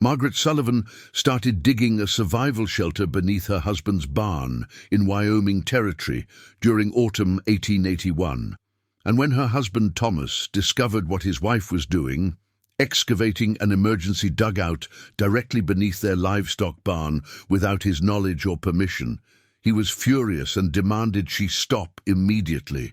Margaret Sullivan started digging a survival shelter beneath her husband's barn in Wyoming Territory during autumn 1881. And when her husband Thomas discovered what his wife was doing, excavating an emergency dugout directly beneath their livestock barn without his knowledge or permission, he was furious and demanded she stop immediately.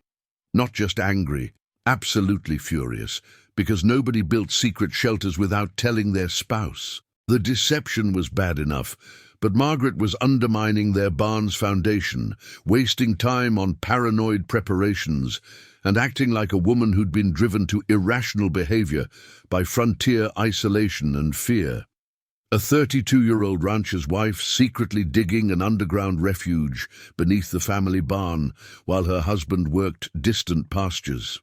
Not just angry, absolutely furious, because nobody built secret shelters without telling their spouse. The deception was bad enough, but Margaret was undermining their barn's foundation, wasting time on paranoid preparations, and acting like a woman who'd been driven to irrational behavior by frontier isolation and fear. A 32-year-old rancher's wife secretly digging an underground refuge beneath the family barn while her husband worked distant pastures.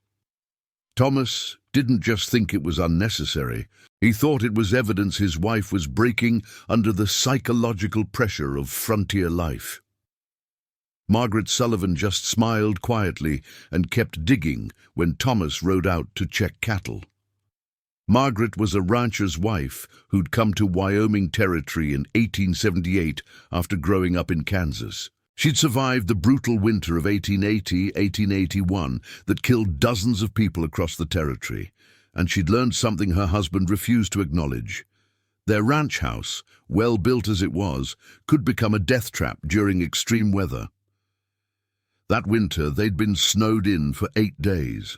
Thomas didn't just think it was unnecessary. He thought it was evidence his wife was breaking under the psychological pressure of frontier life. Margaret Sullivan just smiled quietly and kept digging when Thomas rode out to check cattle. Margaret was a rancher's wife who'd come to Wyoming Territory in 1878 after growing up in Kansas. She'd survived the brutal winter of 1880-1881 that killed dozens of people across the territory, and she'd learned something her husband refused to acknowledge. Their ranch house, well built as it was, could become a death trap during extreme weather. That winter, they'd been snowed in for 8 days.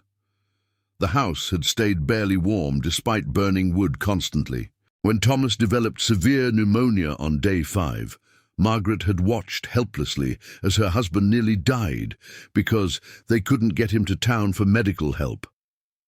The house had stayed barely warm despite burning wood constantly. When Thomas developed severe pneumonia on day 5, Margaret had watched helplessly as her husband nearly died because they couldn't get him to town for medical help.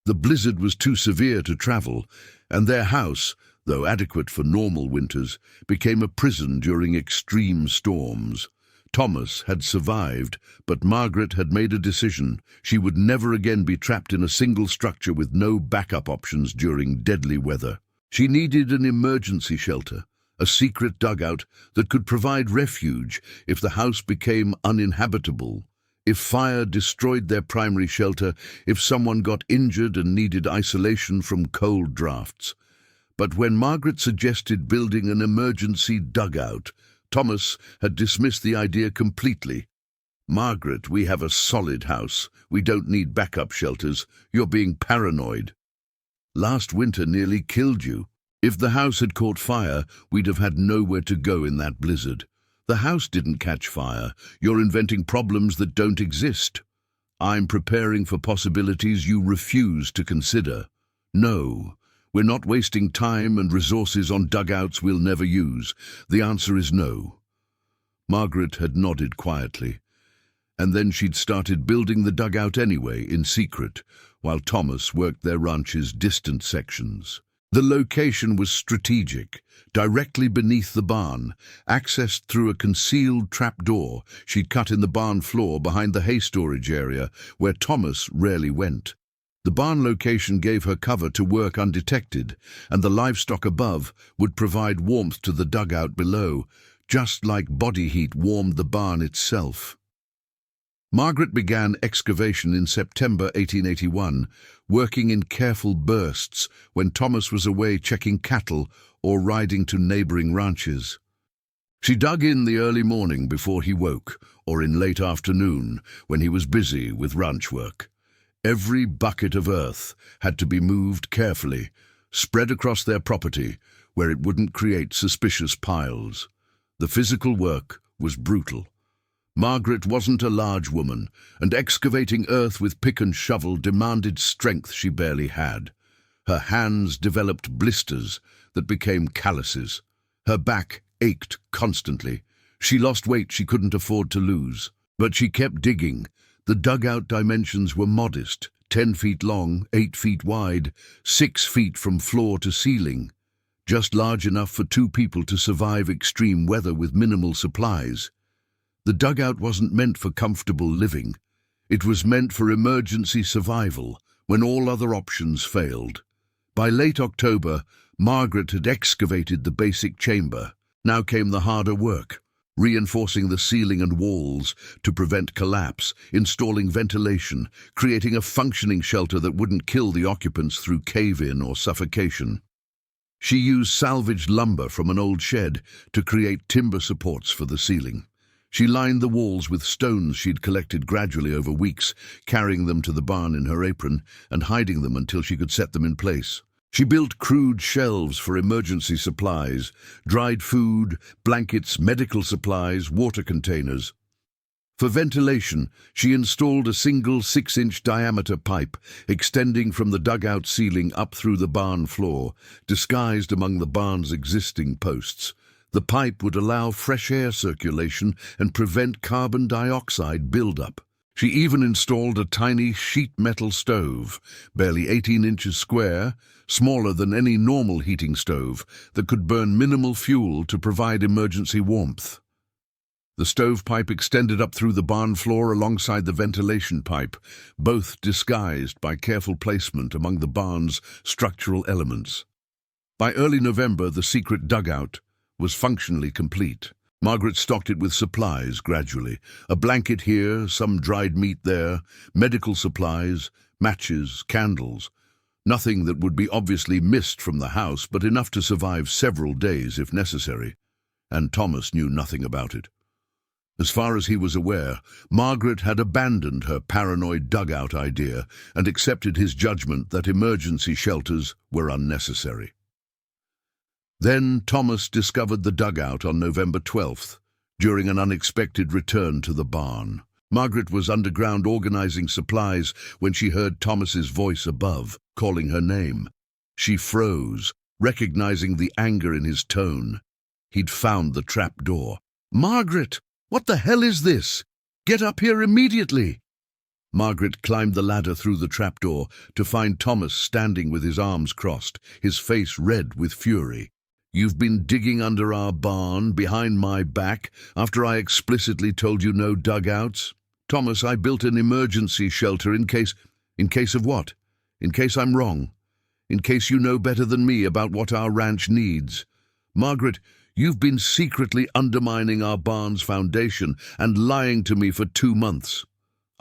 The blizzard was too severe to travel, and their house, though adequate for normal winters, became a prison during extreme storms. Thomas had survived, but Margaret had made a decision. She would never again be trapped in a single structure with no backup options during deadly weather. She needed an emergency shelter, a secret dugout that could provide refuge if the house became uninhabitable, if fire destroyed their primary shelter, if someone got injured and needed isolation from cold drafts. But when Margaret suggested building an emergency dugout, Thomas had dismissed the idea completely. "Margaret, we have a solid house. We don't need backup shelters. You're being paranoid. Last winter nearly killed you. If the house had caught fire, we'd have had nowhere to go in that blizzard. The house didn't catch fire. You're inventing problems that don't exist. I'm preparing for possibilities you refuse to consider. No, we're not wasting time and resources on dugouts we'll never use. The answer is no." Margaret had nodded quietly, and then she'd started building the dugout anyway, in secret, while Thomas worked their ranch's distant sections. The location was strategic, directly beneath the barn, accessed through a concealed trapdoor she'd cut in the barn floor behind the hay storage area, where Thomas rarely went. The barn location gave her cover to work undetected, and the livestock above would provide warmth to the dugout below, just like body heat warmed the barn itself. Margaret began excavation in September 1881, working in careful bursts when Thomas was away checking cattle or riding to neighboring ranches. She dug in the early morning before he woke, or in late afternoon when he was busy with ranch work. Every bucket of earth had to be moved carefully, spread across their property where it wouldn't create suspicious piles. The physical work was brutal. Margaret wasn't a large woman, and excavating earth with pick and shovel demanded strength she barely had. Her hands developed blisters that became calluses. Her back ached constantly. She lost weight she couldn't afford to lose. But she kept digging. The dugout dimensions were modest, 10 feet long, 8 feet wide, 6 feet from floor to ceiling. Just large enough for 2 people to survive extreme weather with minimal supplies. The dugout wasn't meant for comfortable living. It was meant for emergency survival when all other options failed. By late October, Margaret had excavated the basic chamber. Now came the harder work, reinforcing the ceiling and walls to prevent collapse, installing ventilation, creating a functioning shelter that wouldn't kill the occupants through cave-in or suffocation. She used salvaged lumber from an old shed to create timber supports for the ceiling. She lined the walls with stones she'd collected gradually over weeks, carrying them to the barn in her apron and hiding them until she could set them in place. She built crude shelves for emergency supplies, dried food, blankets, medical supplies, water containers. For ventilation, she installed a single 6-inch diameter pipe extending from the dugout ceiling up through the barn floor, disguised among the barn's existing posts. The pipe would allow fresh air circulation and prevent carbon dioxide buildup. She even installed a tiny sheet metal stove, barely 18 inches square, smaller than any normal heating stove, that could burn minimal fuel to provide emergency warmth. The stovepipe extended up through the barn floor alongside the ventilation pipe, both disguised by careful placement among the barn's structural elements. By early November, the secret dugout was functionally complete. Margaret stocked it with supplies gradually. A blanket here, some dried meat there, medical supplies, matches, candles. Nothing that would be obviously missed from the house, but enough to survive several days if necessary. And Thomas knew nothing about it. As far as he was aware, Margaret had abandoned her paranoid dugout idea and accepted his judgment that emergency shelters were unnecessary. Then Thomas discovered the dugout on November 12th, during an unexpected return to the barn. Margaret was underground organizing supplies when she heard Thomas's voice above, calling her name. She froze, recognizing the anger in his tone. He'd found the trap door. "Margaret! What the hell is this? Get up here immediately!" Margaret climbed the ladder through the trapdoor to find Thomas standing with his arms crossed, his face red with fury. "You've been digging under our barn, behind my back, after I explicitly told you no dugouts? Thomas, I built an emergency shelter in case of what? In case I'm wrong. In case you know better than me about what our ranch needs. Margaret, you've been secretly undermining our barn's foundation and lying to me for 2 months.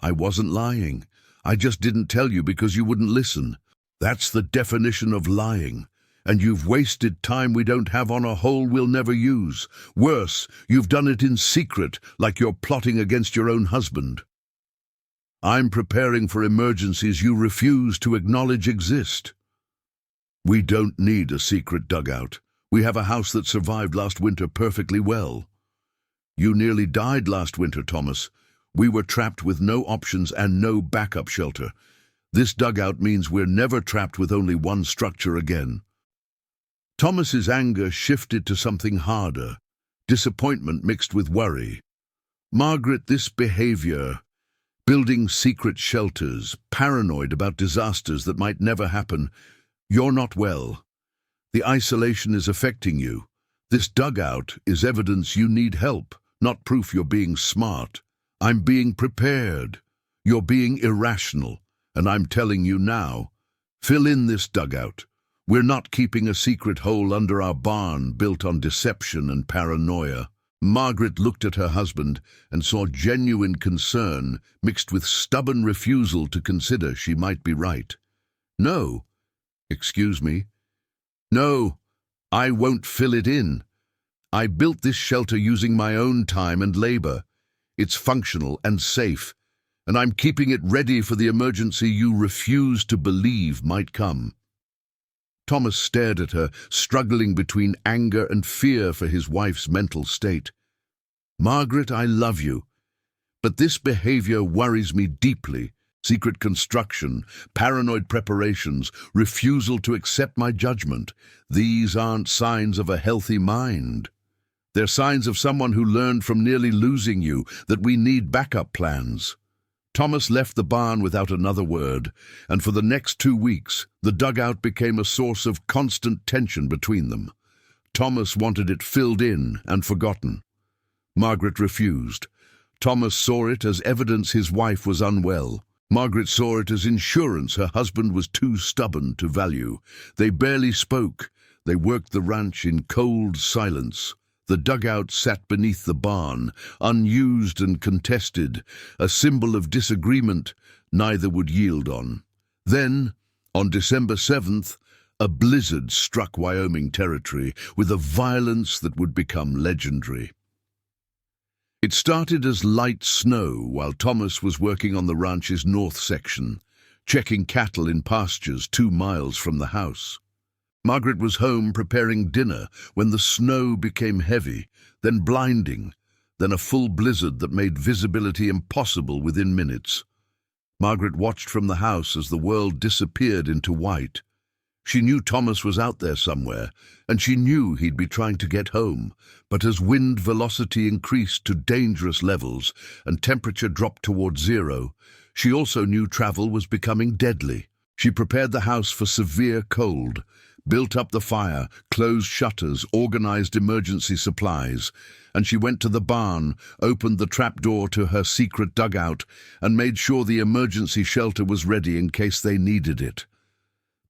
I wasn't lying. I just didn't tell you because you wouldn't listen. That's the definition of lying. And you've wasted time we don't have on a hole we'll never use. Worse, you've done it in secret, like you're plotting against your own husband. I'm preparing for emergencies you refuse to acknowledge exist. We don't need a secret dugout. We have a house that survived last winter perfectly well. You nearly died last winter, Thomas. We were trapped with no options and no backup shelter. This dugout means we're never trapped with only one structure again." Thomas's anger shifted to something harder, disappointment mixed with worry. "Margaret, this behavior, building secret shelters, paranoid about disasters that might never happen, you're not well. The isolation is affecting you. This dugout is evidence you need help, not proof you're being smart. I'm being prepared. You're being irrational, and I'm telling you now, fill in this dugout. We're not keeping a secret hole under our barn built on deception and paranoia." Margaret looked at her husband and saw genuine concern mixed with stubborn refusal to consider she might be right. "No. Excuse me. No, I won't fill it in. I built this shelter using my own time and labor. It's functional and safe, and I'm keeping it ready for the emergency you refuse to believe might come." Thomas stared at her, struggling between anger and fear for his wife's mental state. "Margaret, I love you, but this behavior worries me deeply. Secret construction, paranoid preparations, refusal to accept my judgment. These aren't signs of a healthy mind. They're signs of someone who learned from nearly losing you that we need backup plans." Thomas left the barn without another word, and for the next 2 weeks, the dugout became a source of constant tension between them. Thomas wanted it filled in and forgotten. Margaret refused. Thomas saw it as evidence his wife was unwell. Margaret saw it as insurance her husband was too stubborn to value. They barely spoke. They worked the ranch in cold silence. The dugout sat beneath the barn, unused and contested, a symbol of disagreement neither would yield on. Then, on December 7th, A blizzard struck Wyoming territory with a violence that would become legendary. It started as light snow while Thomas was working on the ranch's north section, checking cattle in pastures 2 miles from the house. Margaret was home preparing dinner when the snow became heavy, then blinding, then a full blizzard that made visibility impossible within minutes. Margaret watched from the house as the world disappeared into white. She knew Thomas was out there somewhere, and she knew he'd be trying to get home, but as wind velocity increased to dangerous levels and temperature dropped towards zero, she also knew travel was becoming deadly. She prepared the house for severe cold, built up the fire, closed shutters, organized emergency supplies, and she went to the barn, opened the trapdoor to her secret dugout, and made sure the emergency shelter was ready in case they needed it.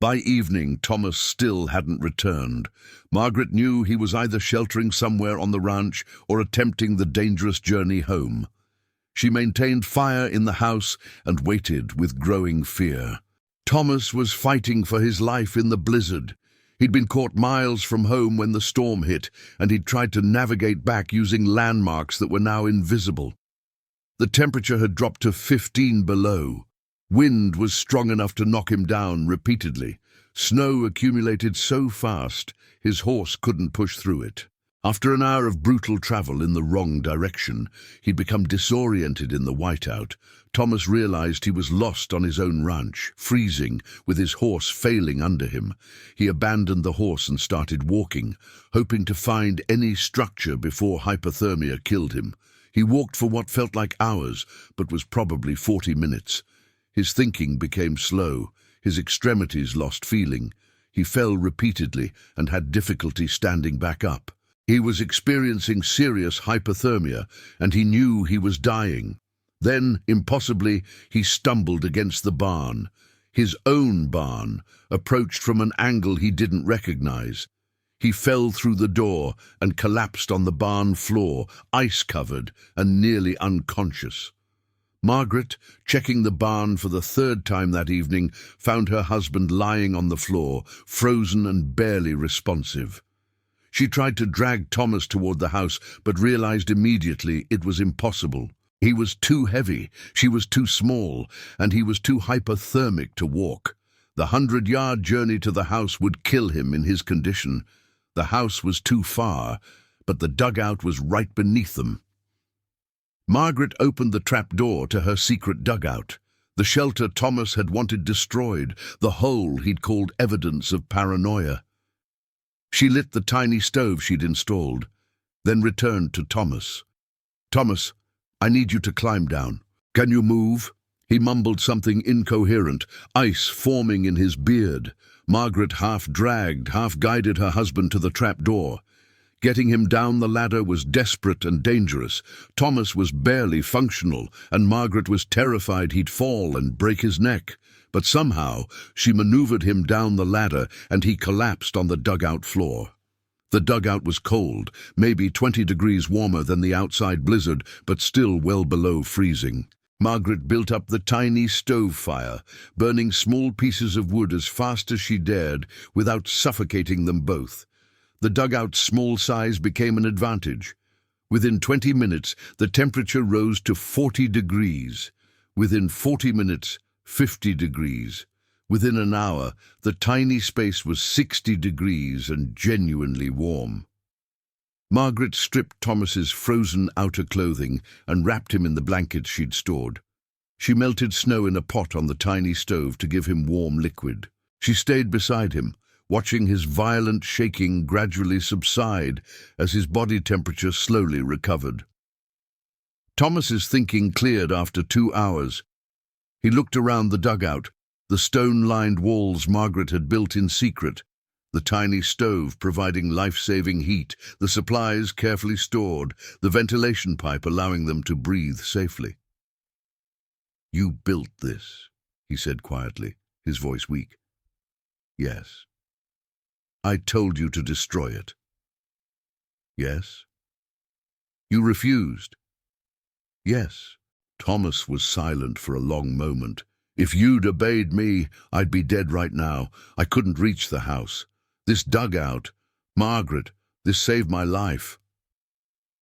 By evening, Thomas still hadn't returned. Margaret knew he was either sheltering somewhere on the ranch or attempting the dangerous journey home. She maintained fire in the house and waited with growing fear. Thomas was fighting for his life in the blizzard. He'd been caught miles from home when the storm hit, and he'd tried to navigate back using landmarks that were now invisible. The temperature had dropped to 15 below. Wind was strong enough to knock him down repeatedly. Snow accumulated so fast, his horse couldn't push through it. After an hour of brutal travel in the wrong direction, he'd become disoriented in the whiteout. Thomas realized he was lost on his own ranch, freezing, with his horse failing under him. He abandoned the horse and started walking, hoping to find any structure before hypothermia killed him. He walked for what felt like hours, but was probably 40 minutes. His thinking became slow. His extremities lost feeling. He fell repeatedly and had difficulty standing back up. He was experiencing serious hypothermia, and he knew he was dying. Then, impossibly, he stumbled against the barn. His own barn, approached from an angle he didn't recognize. He fell through the door and collapsed on the barn floor, ice-covered and nearly unconscious. Margaret, checking the barn for the 3rd time that evening, found her husband lying on the floor, frozen and barely responsive. She tried to drag Thomas toward the house, but realized immediately it was impossible. He was too heavy, she was too small, and he was too hypothermic to walk. The 100-yard journey to the house would kill him in his condition. The house was too far, but the dugout was right beneath them. Margaret opened the trapdoor to her secret dugout, the shelter Thomas had wanted destroyed, the hole he'd called evidence of paranoia. She lit the tiny stove she'd installed, then returned to Thomas. "Thomas, I need you to climb down. Can you move?" He mumbled something incoherent, ice forming in his beard. Margaret half-dragged, half-guided her husband to the trapdoor. Getting him down the ladder was desperate and dangerous. Thomas was barely functional, and Margaret was terrified he'd fall and break his neck. But somehow, she maneuvered him down the ladder, and he collapsed on the dugout floor. The dugout was cold, maybe 20 degrees warmer than the outside blizzard, but still well below freezing. Margaret built up the tiny stove fire, burning small pieces of wood as fast as she dared, without suffocating them both. The dugout's small size became an advantage. Within 20 minutes, the temperature rose to 40 degrees. Within 40 minutes, 50 degrees. Within an hour, the tiny space was 60 degrees and genuinely warm. Margaret stripped Thomas's frozen outer clothing and wrapped him in the blankets she'd stored. She melted snow in a pot on the tiny stove to give him warm liquid. She stayed beside him, watching his violent shaking gradually subside as his body temperature slowly recovered. Thomas's thinking cleared after 2 hours. He looked around the dugout, the stone-lined walls Margaret had built in secret, the tiny stove providing life-saving heat, the supplies carefully stored, the ventilation pipe allowing them to breathe safely. "You built this," he said quietly, his voice weak. "Yes." "I told you to destroy it." "Yes." "You refused." "Yes." Thomas was silent for a long moment. If you'd obeyed me, I'd be dead right now. I couldn't reach the house. This dugout, Margaret, this saved my life.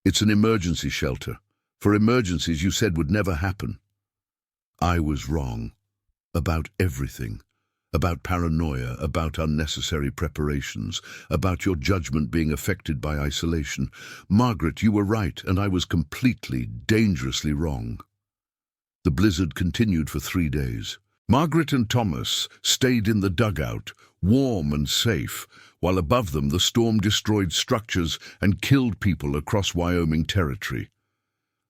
It's an emergency shelter. For emergencies you said would never happen. I was wrong. About everything. About paranoia, about unnecessary preparations, about your judgment being affected by isolation. Margaret, you were right, and I was completely, dangerously wrong. The blizzard continued for 3 days. Margaret and Thomas stayed in the dugout, warm and safe, while above them the storm destroyed structures and killed people across Wyoming territory.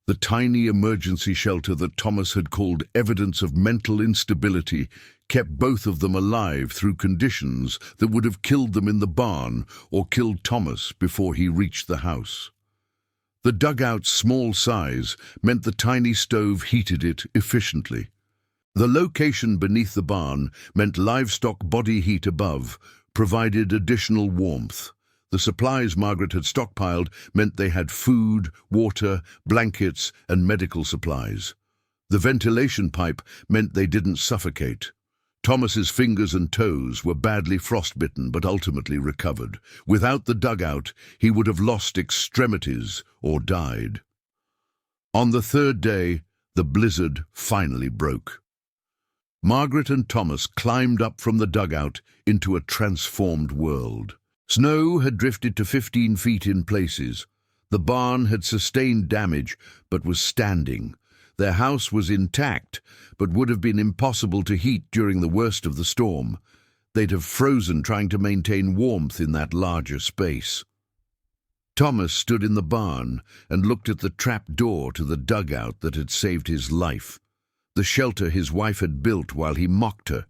The tiny emergency shelter that Thomas had called evidence of mental instability kept both of them alive through conditions that would have killed them in the barn or killed Thomas before he reached the house. The dugout's small size meant the tiny stove heated it efficiently. The location beneath the barn meant livestock body heat above provided additional warmth. The supplies Margaret had stockpiled meant they had food, water, blankets, and medical supplies. The ventilation pipe meant they didn't suffocate. Thomas's fingers and toes were badly frostbitten but ultimately recovered. Without the dugout, he would have lost extremities or died. On the 3rd day, the blizzard finally broke. Margaret and Thomas climbed up from the dugout into a transformed world. Snow had drifted to 15 feet in places. The barn had sustained damage but was standing. Their house was intact, but would have been impossible to heat during the worst of the storm. They'd have frozen trying to maintain warmth in that larger space. Thomas stood in the barn and looked at the trap door to the dugout that had saved his life. The shelter his wife had built while he mocked her.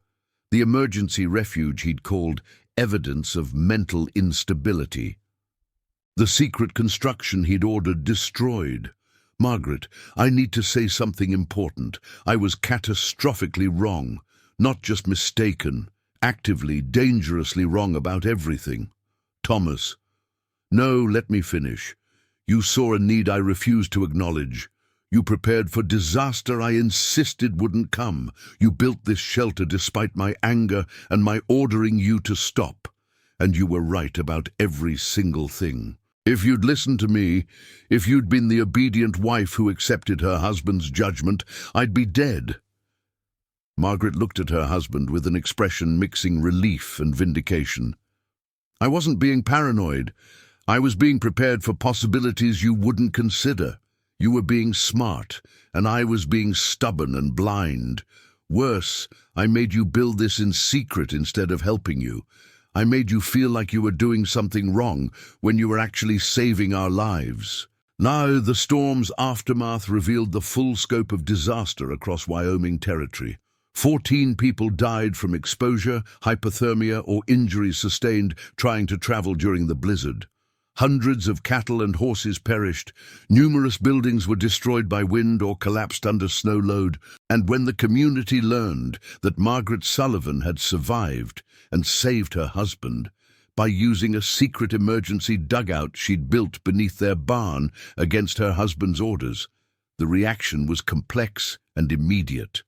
The emergency refuge he'd called evidence of mental instability. The secret construction he'd ordered destroyed. Margaret, I need to say something important. I was catastrophically wrong, not just mistaken, actively, dangerously wrong about everything. Thomas, no, let me finish. You saw a need I refused to acknowledge. You prepared for disaster I insisted wouldn't come. You built this shelter despite my anger and my ordering you to stop. And you were right about every single thing. If you'd listened to me, if you'd been the obedient wife who accepted her husband's judgment, I'd be dead. Margaret looked at her husband with an expression mixing relief and vindication. I wasn't being paranoid. I was being prepared for possibilities you wouldn't consider. You were being smart, and I was being stubborn and blind. Worse, I made you build this in secret instead of helping you. I made you feel like you were doing something wrong when you were actually saving our lives. Now, the storm's aftermath revealed the full scope of disaster across Wyoming territory. 14 people died from exposure, hypothermia, or injuries sustained trying to travel during the blizzard. Hundreds of cattle and horses perished, numerous buildings were destroyed by wind or collapsed under snow load, and when the community learned that Margaret Sullivan had survived and saved her husband by using a secret emergency dugout she'd built beneath their barn against her husband's orders, the reaction was complex and immediate.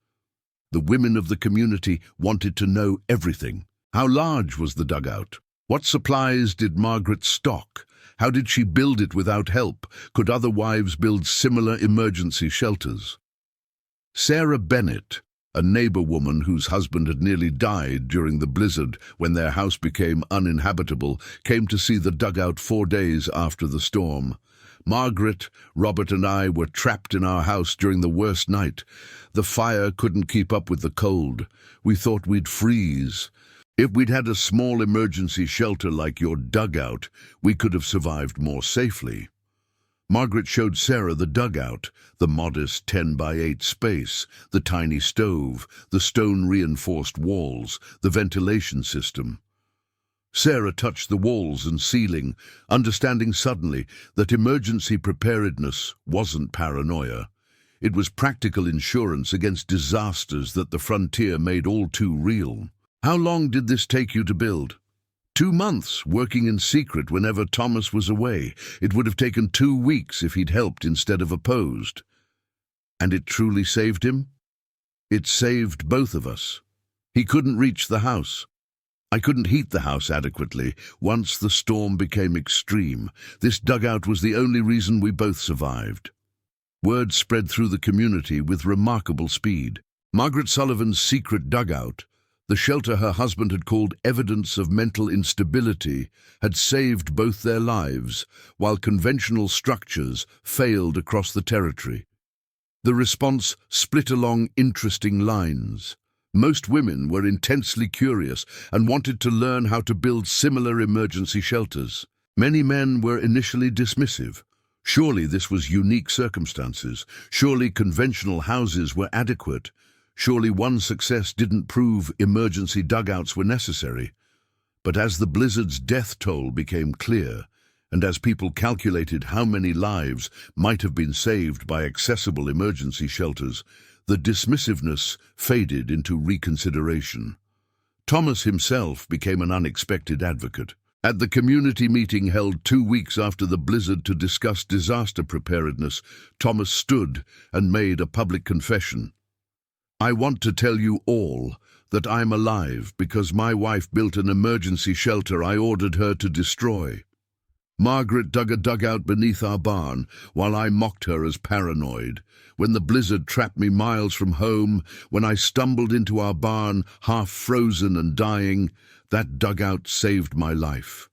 The women of the community wanted to know everything. How large was the dugout? What supplies did Margaret stock? How did she build it without help? Could other wives build similar emergency shelters? Sarah Bennett, a neighbor woman whose husband had nearly died during the blizzard when their house became uninhabitable, came to see the dugout 4 days after the storm. Margaret, Robert, and I were trapped in our house during the worst night. The fire couldn't keep up with the cold. We thought we'd freeze. If we'd had a small emergency shelter like your dugout, we could have survived more safely. Margaret showed Sarah the dugout, the modest 10-by-8 space, the tiny stove, the stone-reinforced walls, the ventilation system. Sarah touched the walls and ceiling, understanding suddenly that emergency preparedness wasn't paranoia. It was practical insurance against disasters that the frontier made all too real. How long did this take you to build? 2 months, working in secret whenever Thomas was away. It would have taken 2 weeks if he'd helped instead of opposed. And it truly saved him? It saved both of us. He couldn't reach the house. I couldn't heat the house adequately once the storm became extreme. This dugout was the only reason we both survived. Word spread through the community with remarkable speed. Margaret Sullivan's secret dugout, the shelter her husband had called evidence of mental instability, had saved both their lives, while conventional structures failed across the territory. The response split along interesting lines. Most women were intensely curious and wanted to learn how to build similar emergency shelters. Many men were initially dismissive. Surely this was unique circumstances. Surely conventional houses were adequate. Surely one success didn't prove emergency dugouts were necessary. But as the blizzard's death toll became clear, and as people calculated how many lives might have been saved by accessible emergency shelters, the dismissiveness faded into reconsideration. Thomas himself became an unexpected advocate. At the community meeting held 2 weeks after the blizzard to discuss disaster preparedness, Thomas stood and made a public confession. "I want to tell you all that I'm alive because my wife built an emergency shelter I ordered her to destroy. Margaret dug a dugout beneath our barn while I mocked her as paranoid. When the blizzard trapped me miles from home, when I stumbled into our barn, half frozen and dying, that dugout saved my life.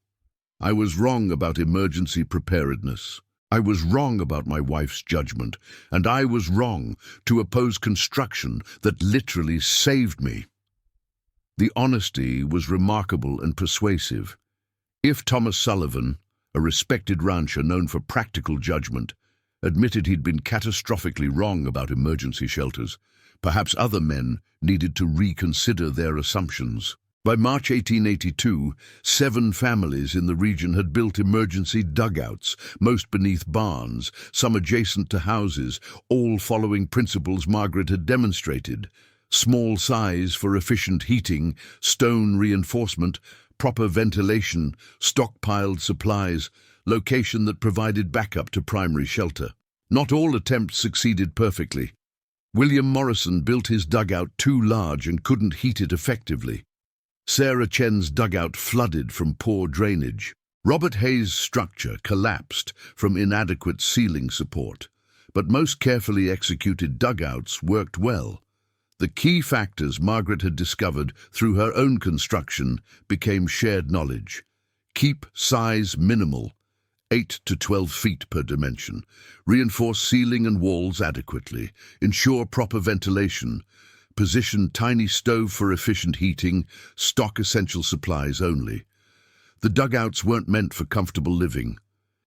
I was wrong about emergency preparedness. I was wrong about my wife's judgment, and I was wrong to oppose construction that literally saved me." The honesty was remarkable and persuasive. If Thomas Sullivan, a respected rancher known for practical judgment, admitted he'd been catastrophically wrong about emergency shelters, perhaps other men needed to reconsider their assumptions. By March 1882, 7 families in the region had built emergency dugouts, most beneath barns, some adjacent to houses, all following principles Margaret had demonstrated: small size for efficient heating, stone reinforcement, proper ventilation, stockpiled supplies, location that provided backup to primary shelter. Not all attempts succeeded perfectly. William Morrison built his dugout too large and couldn't heat it effectively. Sarah Chen's dugout flooded from poor drainage. Robert Hayes' structure collapsed from inadequate ceiling support. But most carefully executed dugouts worked well. The key factors Margaret had discovered through her own construction became shared knowledge. Keep size minimal, 8 to 12 feet per dimension. Reinforce ceiling and walls adequately. Ensure proper ventilation. Position tiny stove for efficient heating. Stock essential supplies only. The dugouts weren't meant for comfortable living.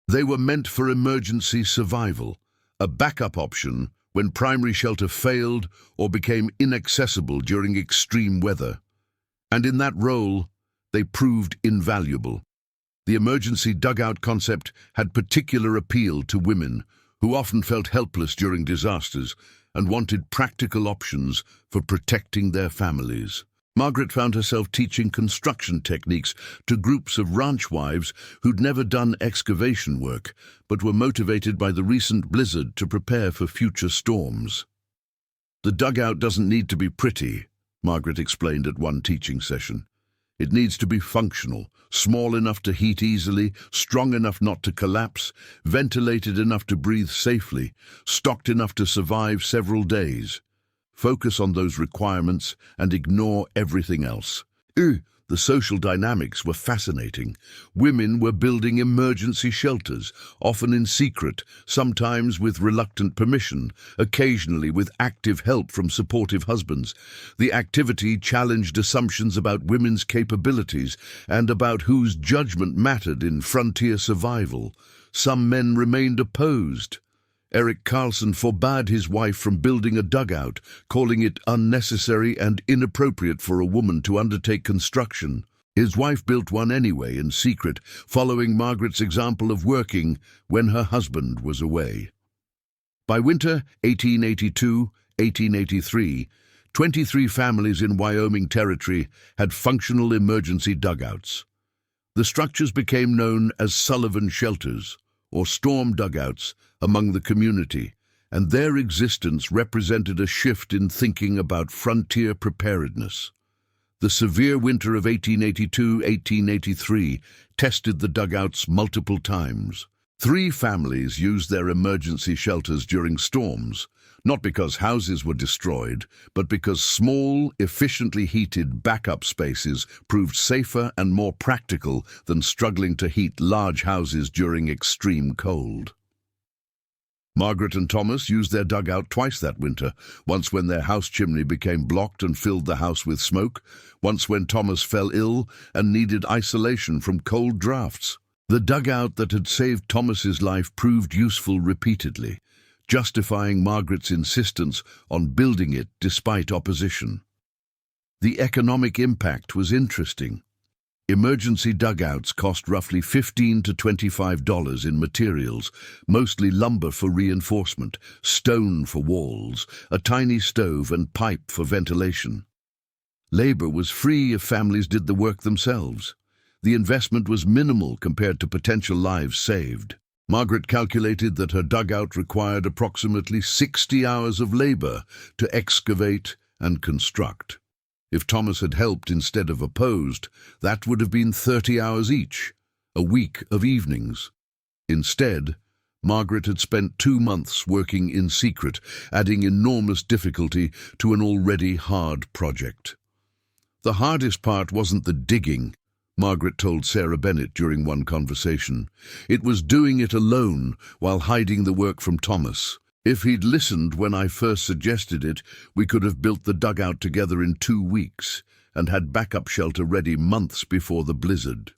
They were meant for emergency survival, a backup option when primary shelter failed or became inaccessible during extreme weather. And in that role, they proved invaluable. The emergency dugout concept had particular appeal to women who often felt helpless during disasters and wanted practical options for protecting their families. Margaret found herself teaching construction techniques to groups of ranch wives who'd never done excavation work, but were motivated by the recent blizzard to prepare for future storms. "The dugout doesn't need to be pretty," Margaret explained at one teaching session. "It needs to be functional, small enough to heat easily, strong enough not to collapse, ventilated enough to breathe safely, stocked enough to survive several days. Focus on those requirements and ignore everything else." The social dynamics were fascinating. Women were building emergency shelters, often in secret, sometimes with reluctant permission, occasionally with active help from supportive husbands. The activity challenged assumptions about women's capabilities and about whose judgment mattered in frontier survival. Some men remained opposed. Eric Carlson forbade his wife from building a dugout, calling it unnecessary and inappropriate for a woman to undertake construction. His wife built one anyway in secret, following Margaret's example of working when her husband was away. By winter 1882-1883, 23 families in Wyoming Territory had functional emergency dugouts. The structures became known as Sullivan Shelters, or storm dugouts, among the community, and their existence represented a shift in thinking about frontier preparedness. The severe winter of 1882-1883 tested the dugouts multiple times. 3 families used their emergency shelters during storms, not because houses were destroyed, but because small, efficiently heated backup spaces proved safer and more practical than struggling to heat large houses during extreme cold. Margaret and Thomas used their dugout twice that winter, once when their house chimney became blocked and filled the house with smoke, once when Thomas fell ill and needed isolation from cold drafts. The dugout that had saved Thomas's life proved useful repeatedly, justifying Margaret's insistence on building it despite opposition. The economic impact was interesting. Emergency dugouts cost roughly $15 to $25 in materials, mostly lumber for reinforcement, stone for walls, a tiny stove and pipe for ventilation. Labor was free if families did the work themselves. The investment was minimal compared to potential lives saved. Margaret calculated that her dugout required approximately 60 hours of labor to excavate and construct. If Thomas had helped instead of opposed, that would have been 30 hours each, a week of evenings. Instead, Margaret had spent 2 months working in secret, adding enormous difficulty to an already hard project. The hardest part wasn't the digging, Margaret told Sarah Bennett during one conversation. It was doing it alone while hiding the work from Thomas. If he'd listened when I first suggested it, we could have built the dugout together in 2 weeks and had backup shelter ready months before the blizzard.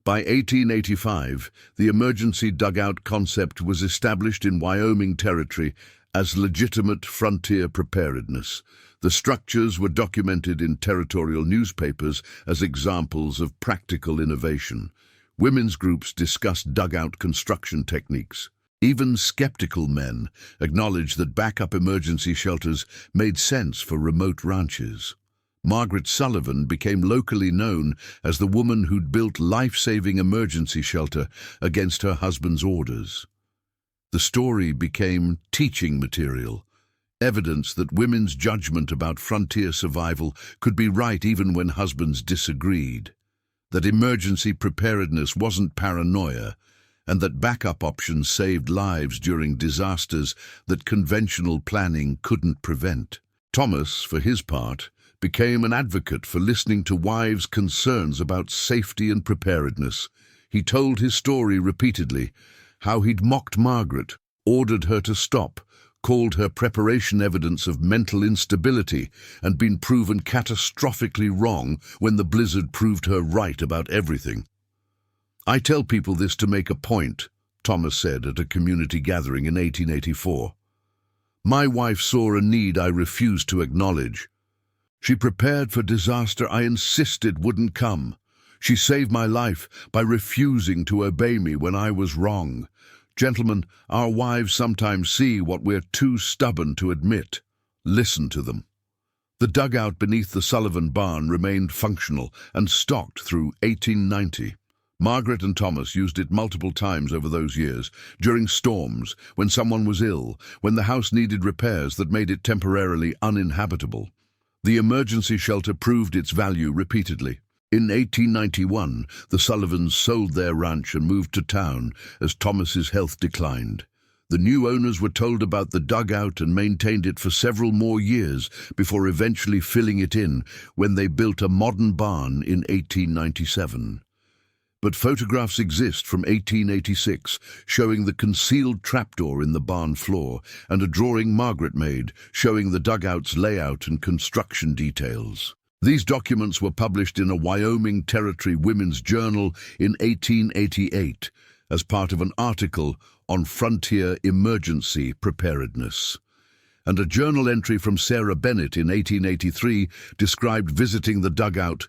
By 1885, the emergency dugout concept was established in Wyoming Territory as legitimate frontier preparedness. The structures were documented in territorial newspapers as examples of practical innovation. Women's groups discussed dugout construction techniques. Even skeptical men acknowledged that backup emergency shelters made sense for remote ranches. Margaret Sullivan became locally known as the woman who'd built life-saving emergency shelter against her husband's orders. The story became teaching material, evidence that women's judgment about frontier survival could be right even when husbands disagreed, that emergency preparedness wasn't paranoia, and that backup options saved lives during disasters that conventional planning couldn't prevent. Thomas, for his part, became an advocate for listening to wives' concerns about safety and preparedness. He told his story repeatedly, how he'd mocked Margaret, ordered her to stop, called her preparation evidence of mental instability, and been proven catastrophically wrong when the blizzard proved her right about everything. "I tell people this to make a point," Thomas said at a community gathering in 1884. "My wife saw a need I refused to acknowledge. She prepared for disaster I insisted wouldn't come. She saved my life by refusing to obey me when I was wrong. Gentlemen, our wives sometimes see what we're too stubborn to admit. Listen to them." The dugout beneath the Sullivan barn remained functional and stocked through 1890. Margaret and Thomas used it multiple times over those years, during storms, when someone was ill, when the house needed repairs that made it temporarily uninhabitable. The emergency shelter proved its value repeatedly. In 1891, the Sullivans sold their ranch and moved to town as Thomas's health declined. The new owners were told about the dugout and maintained it for several more years before eventually filling it in when they built a modern barn in 1897. But photographs exist from 1886 showing the concealed trapdoor in the barn floor and a drawing Margaret made showing the dugout's layout and construction details. These documents were published in a Wyoming Territory Women's Journal in 1888 as part of an article on frontier emergency preparedness. And a journal entry from Sarah Bennett in 1883 described visiting the dugout,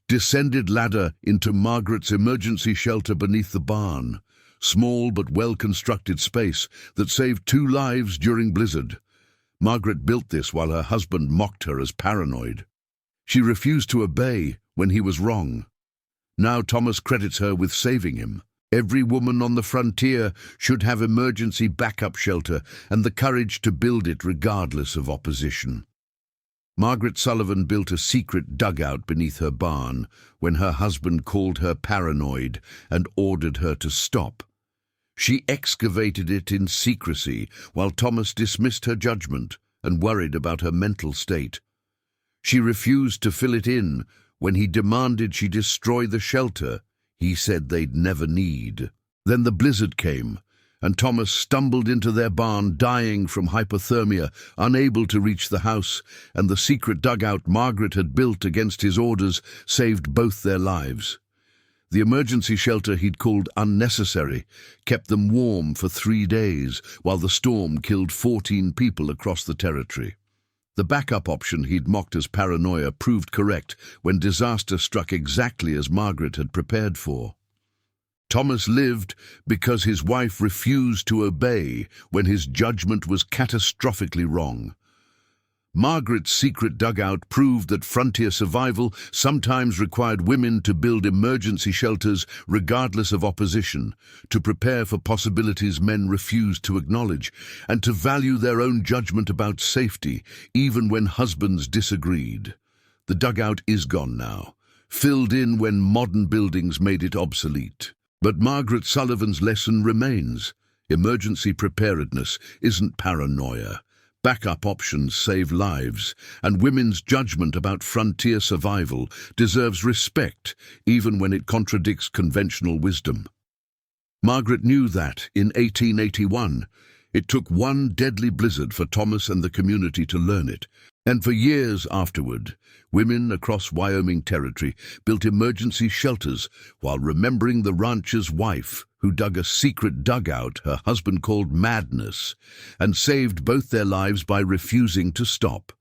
descended ladder into Margaret's emergency shelter beneath the barn, small but well-constructed space that saved 2 lives during blizzard. Margaret built this while her husband mocked her as paranoid. She refused to obey when he was wrong. Now Thomas credits her with saving him. Every woman on the frontier should have emergency backup shelter and the courage to build it regardless of opposition. Margaret Sullivan built a secret dugout beneath her barn when her husband called her paranoid and ordered her to stop. She excavated it in secrecy while Thomas dismissed her judgment and worried about her mental state. She refused to fill it in when he demanded she destroy the shelter he said they'd never need. Then the blizzard came, and Thomas stumbled into their barn, dying from hypothermia, unable to reach the house, and the secret dugout Margaret had built against his orders saved both their lives. The emergency shelter he'd called unnecessary kept them warm for 3 days, while the storm killed 14 people across the territory. The backup option he'd mocked as paranoia proved correct when disaster struck exactly as Margaret had prepared for. Thomas lived because his wife refused to obey when his judgment was catastrophically wrong. Margaret's secret dugout proved that frontier survival sometimes required women to build emergency shelters regardless of opposition, to prepare for possibilities men refused to acknowledge, and to value their own judgment about safety, even when husbands disagreed. The dugout is gone now, filled in when modern buildings made it obsolete. But Margaret Sullivan's lesson remains. Emergency preparedness isn't paranoia. Backup options save lives, and women's judgment about frontier survival deserves respect, even when it contradicts conventional wisdom. Margaret knew that, in 1881, it took one deadly blizzard for Thomas and the community to learn it, and for years afterward, women across Wyoming Territory built emergency shelters while remembering the rancher's wife who dug a secret dugout her husband called madness and saved both their lives by refusing to stop.